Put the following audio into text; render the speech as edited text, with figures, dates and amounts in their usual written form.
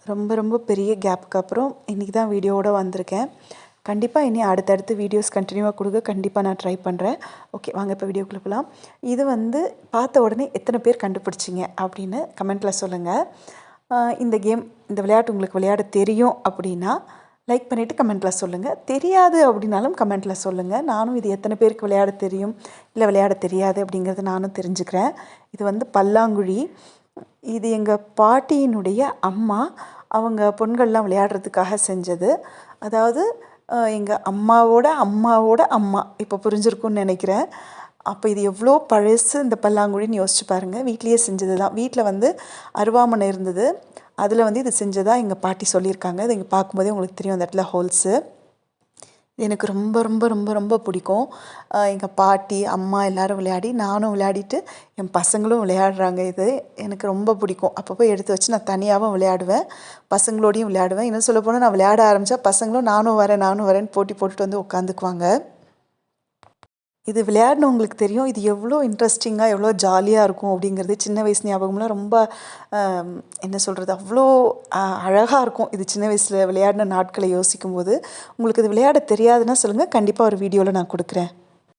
ரொம்ப ரொம்ப பெரிய கேப்புக்கு அப்புறம் இன்றைக்கி தான் வீடியோவோட வந்திருக்கேன். கண்டிப்பாக இனி அடுத்தடுத்து வீடியோஸ் கண்டினியூவாக கொடுக்க கண்டிப்பாக நான் ட்ரை பண்ணுறேன். ஓகே, வாங்க இப்போ வீடியோக்குள்ளே போகலாம். இது பார்த்த உடனே எத்தனை பேர் கண்டுபிடிச்சிங்க அப்படின்னு கமெண்ட்டில் சொல்லுங்கள். இந்த கேம், இந்த விளையாட்டு உங்களுக்கு விளையாட தெரியும் அப்படின்னா லைக் பண்ணிவிட்டு கமெண்ட்டில் சொல்லுங்கள். தெரியாது அப்படின்னாலும் கமெண்ட்டில் சொல்லுங்கள். நானும் இது எத்தனை பேருக்கு விளையாட தெரியும் இல்லை விளையாட தெரியாது அப்படிங்கிறத நானும் தெரிஞ்சுக்கிறேன். இது பல்லாங்குழி. இது எங்கள் பாட்டியினுடைய அம்மா அவங்க பொண்கள்லாம் விளையாடுறதுக்காக செஞ்சது. அதாவது எங்கள் அம்மாவோட அம்மாவோட அம்மா, இப்போ புரிஞ்சிருக்கும்னு நினைக்கிறேன். அப்போ இது எவ்வளோ பழசு இந்த பல்லாங்குழின்னு யோசிச்சு பாருங்கள். வீட்லேயே செஞ்சது தான். வீட்டில் அருவாமனை இருந்தது, அதில் இது செஞ்சதாக எங்கள் பாட்டி சொல்லியிருக்காங்க. இது இங்கே பார்க்கும்போதே உங்களுக்கு தெரியும் அந்த இடத்துல ஹோல்ஸு. எனக்கு ரொம்ப ரொம்ப ரொம்ப ரொம்ப பிடிக்கும். எங்கள் பாட்டி, அம்மா எல்லோரும் விளையாடி, நானும் விளையாடிட்டு என் பசங்களும் விளையாடுறாங்க. இது எனக்கு ரொம்ப பிடிக்கும். அப்பப்போ எடுத்து வச்சு நான் தனியாகவும் விளையாடுவேன், பசங்களோடையும் விளையாடுவேன். இன்னும் சொல்லப்போனால் நான் விளையாட ஆரம்பித்தா பசங்களும் நானும் வரேன்னு போட்டி போட்டுட்டு உட்காந்துக்குவாங்க. இது விளையாடினவங்களுக்கு தெரியும் இது எவ்வளோ இன்ட்ரெஸ்டிங்காக எவ்வளோ ஜாலியாக இருக்கும் அப்படிங்கிறது. சின்ன வயசு ஞாபகம்லாம் ரொம்ப என்ன சொல்கிறது, அவ்வளோ அழகாக இருக்கும். இது சின்ன வயசில் விளையாடின நாட்களை யோசிக்கும் போது. உங்களுக்கு இது விளையாட தெரியாதுன்னா சொல்லுங்கள், கண்டிப்பாக ஒரு வீடியோவில் நான் கொடுக்குறேன்.